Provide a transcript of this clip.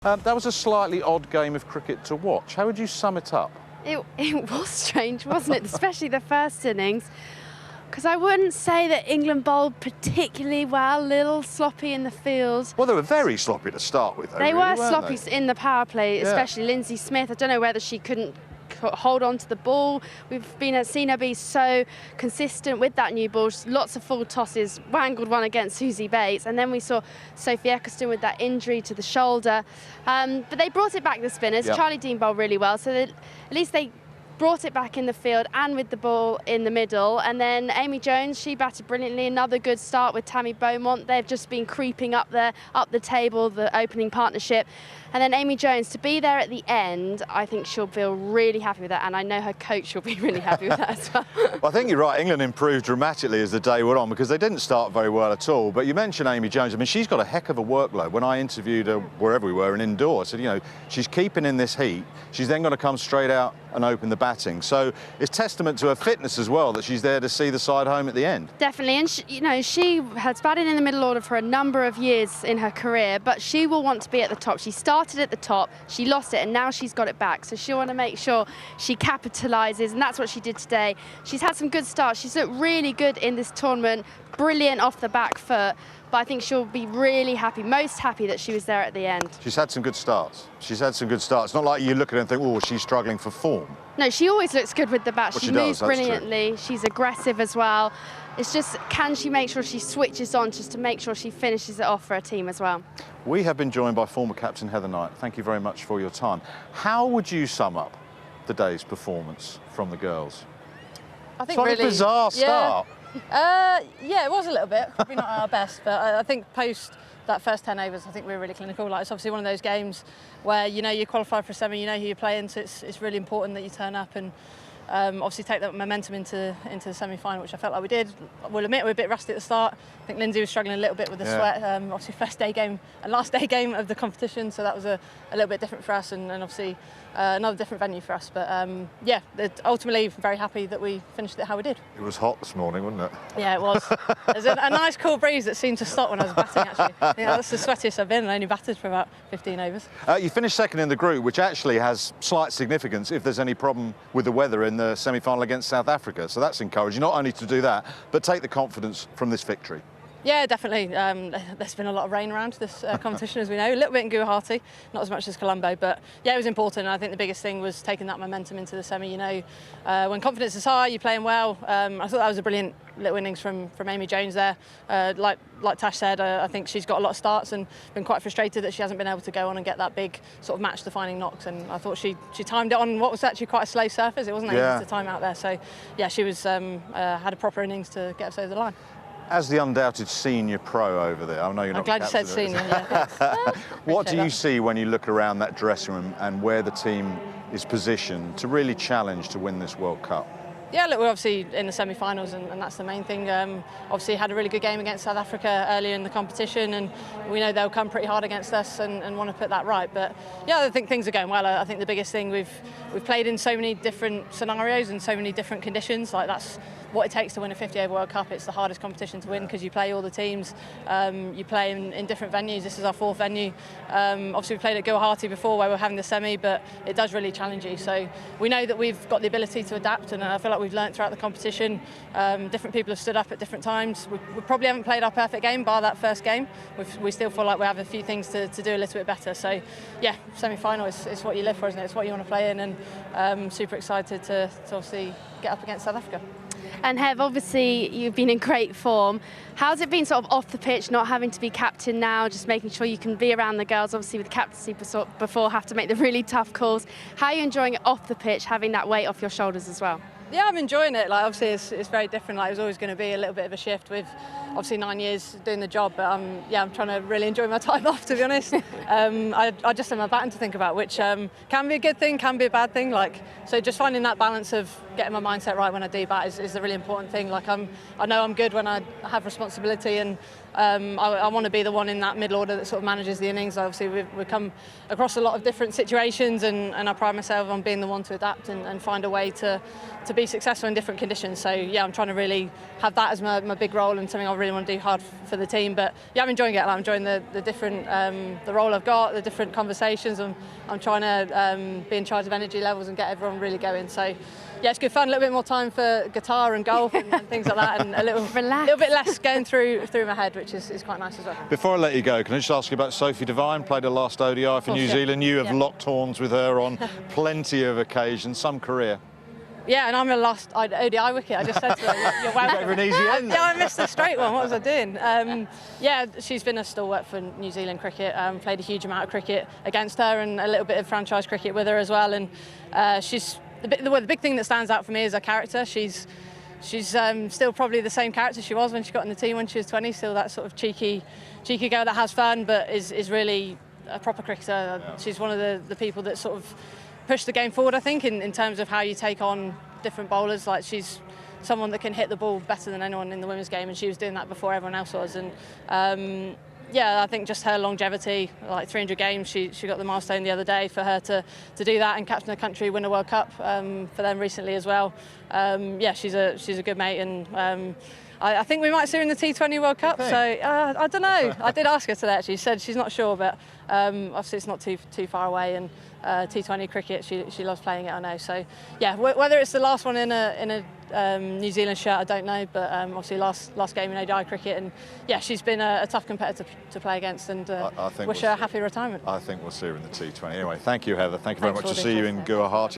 That was a slightly odd game of cricket to watch. How would you sum it up? It was strange, wasn't it? Especially the first innings. Because I wouldn't say that England bowled particularly well, a little sloppy in the field. Well, they were very sloppy to start with, though, They really, were weren't sloppy in the power play, especially Lindsay Smith. I don't know whether she couldn't hold on to the ball. We've seen her be so consistent with that new ball. Lots of full tosses, wangled one against Susie Bates, and then we saw Sophie Ecclestone with that injury to the shoulder. But they brought it back, the spinners. Yep. Charlie Dean bowled really well, so at least they brought it back in the field and with the ball in the middle. And then Amy Jones, she batted brilliantly. Another good start with Tammy Beaumont. They've just been creeping up the table, the opening partnership. And then Amy Jones, to be there at the end, I think she'll feel really happy with that. And I know her coach will be really happy with that as well. Well, I think you're right. England improved dramatically as the day went on because they didn't start very well at all. But you mentioned Amy Jones. I mean, she's got a heck of a workload. When I interviewed her wherever we were in indoor, I said, you know, she's keeping in this heat. She's then going to come straight out and open the batting. So it's testament to her fitness as well that she's there to see the side home at the end. Definitely. And, she has batted in the middle order for a number of years in her career, but she will want to be at the top. She started at the top, she lost it, and now she's got it back. So she'll want to make sure she capitalises, and that's what she did today. She's had some good starts. She's looked really good in this tournament, brilliant off the back foot. But I think she'll be really happy, most happy that she was there at the end. She's had some good starts. She's had some good starts. Not like you look at her and think, oh, she's struggling for form. No, she always looks good with the bat. Well, she moves brilliantly. She's aggressive as well. It's just, can she make sure she switches on just to make sure she finishes it off for her team as well? We have been joined by former captain Heather Knight. Thank you very much for your time. How would you sum up the day's performance from the girls? I think Slightly really bizarre start. Yeah, it was a little bit. Probably not our best, but I think post that first 10 overs, I think we were really clinical. Like, it's obviously one of those games where you qualify for a semi, you know who you're playing, so it's really important that you turn up and obviously take that momentum into the semi-final, which I felt like we did. We'll admit we're a bit rusty at the start. I think Lindsay was struggling a little bit with the sweat. Obviously first day game and last day game of the competition, so that was a little bit different for us, and obviously another different venue for us. But yeah, ultimately very happy that we finished it how we did. It was hot this morning, wasn't it? Yeah, it was. There's a nice cool breeze that seemed to stop when I was batting, actually. I think that's the sweatiest I've been, and I only batted for about 15 overs. You finished second in the group, which actually has slight significance if there's any problem with the weather in the semi-final against South Africa. So that's encouraging, not only to do that, but take the confidence from this victory. Yeah, definitely. There's been a lot of rain around this competition, as we know. A little bit in Guwahati, not as much as Colombo, but yeah, it was important. And I think the biggest thing was taking that momentum into the semi. When confidence is high, you're playing well. I thought that was a brilliant little innings from Amy Jones there. Like Tash said, I think she's got a lot of starts and been quite frustrated that she hasn't been able to go on and get that big sort of match-defining knocks. And I thought she timed it on what was actually quite a slow surface. It wasn't easy to time out there. So yeah, she was had a proper innings to get us over the line. As the undoubted senior pro over there, I know you're not. I'm glad you said senior. Yeah. What do you see when you look around that dressing room and where the team is positioned to really challenge to win this World Cup? Yeah, look, we're obviously in the semi-finals, and that's the main thing. Obviously had a really good game against South Africa earlier in the competition, and we know they'll come pretty hard against us and want to put that right. But yeah, I think things are going well. I think the biggest thing, we've played in so many different scenarios and so many different conditions. Like, that's what it takes to win a 50-over World Cup. It's the hardest competition to win because you play all the teams, you play in different venues. This is our fourth venue. Obviously we played at Guwahati before where we're having the semi, but it does really challenge you. So we know that we've got the ability to adapt, and I feel like we've learnt throughout the competition. Different people have stood up at different times. We probably haven't played our perfect game bar that first game. We still feel like we have a few things to do a little bit better. So yeah, semi-final is what you live for, isn't it? It's what you want to play in, and super excited to obviously get up against South Africa. And Hev, obviously you've been in great form. How's it been sort of off the pitch, not having to be captain now, just making sure you can be around the girls, obviously with captaincy before, have to make the really tough calls. How are you enjoying it off the pitch, having that weight off your shoulders as well? Yeah, I'm enjoying it. Like, obviously it's very different. Like, it was always going to be a little bit of a shift with obviously 9 years doing the job, but I'm trying to really enjoy my time off, to be honest. I just have my batting to think about, which can be a good thing, can be a bad thing. So just finding that balance of getting my mindset right when I do bat is the really important thing. Like I know I'm good when I have responsibility, and I want to be the one in that middle order that sort of manages the innings. Obviously we've come across a lot of different situations, and I pride myself on being the one to adapt and find a way to be successful in different conditions. So yeah, I'm trying to really have that as my big role and something I really want to do hard for the team. But yeah, I'm enjoying it. I'm enjoying the different the role I've got, the different conversations. I'm trying to be in charge of energy levels and get everyone really going. So yeah, it's good fun. A little bit more time for guitar and golf and things like that, and a little bit less going through my head, which is quite nice as well. Before I let you go, can I just ask you about Sophie Devine? Played her last ODI for New Zealand. You have locked horns with her on plenty of occasions, some career. Yeah, and I'm the last ODI wicket. I just said to her, you're welcome. An easy end. Yeah, I missed the straight one. What was I doing? Yeah, she's been a stalwart for New Zealand cricket. Played a huge amount of cricket against her and a little bit of franchise cricket with her as well. And she's the big thing that stands out for me is her character. She's still probably the same character she was when she got in the team when she was 20. Still that sort of cheeky girl that has fun, but is really a proper cricketer. Yeah. She's one of the people that sort of push the game forward, I think, in terms of how you take on different bowlers. Like, she's someone that can hit the ball better than anyone in the women's game, and she was doing that before everyone else was. And yeah, I think just her longevity, like 300 games, she got the milestone the other day. For her to do that and captain the country, win a World Cup for them recently as well. Yeah, she's a good mate, and I think we might see her in the T20 World Cup. So I don't know. I did ask her today actually. She said she's not sure, but obviously it's not too far away. And T20 cricket, she loves playing it, I know. So yeah, whether it's the last one in a New Zealand shirt, I don't know. But obviously last game in ODI cricket, and yeah, she's been a tough competitor to play against. And I wish her a happy retirement. I think we'll see her in the T20. Anyway, thank you, Heather. Thank you very much. To see you in Guwahati.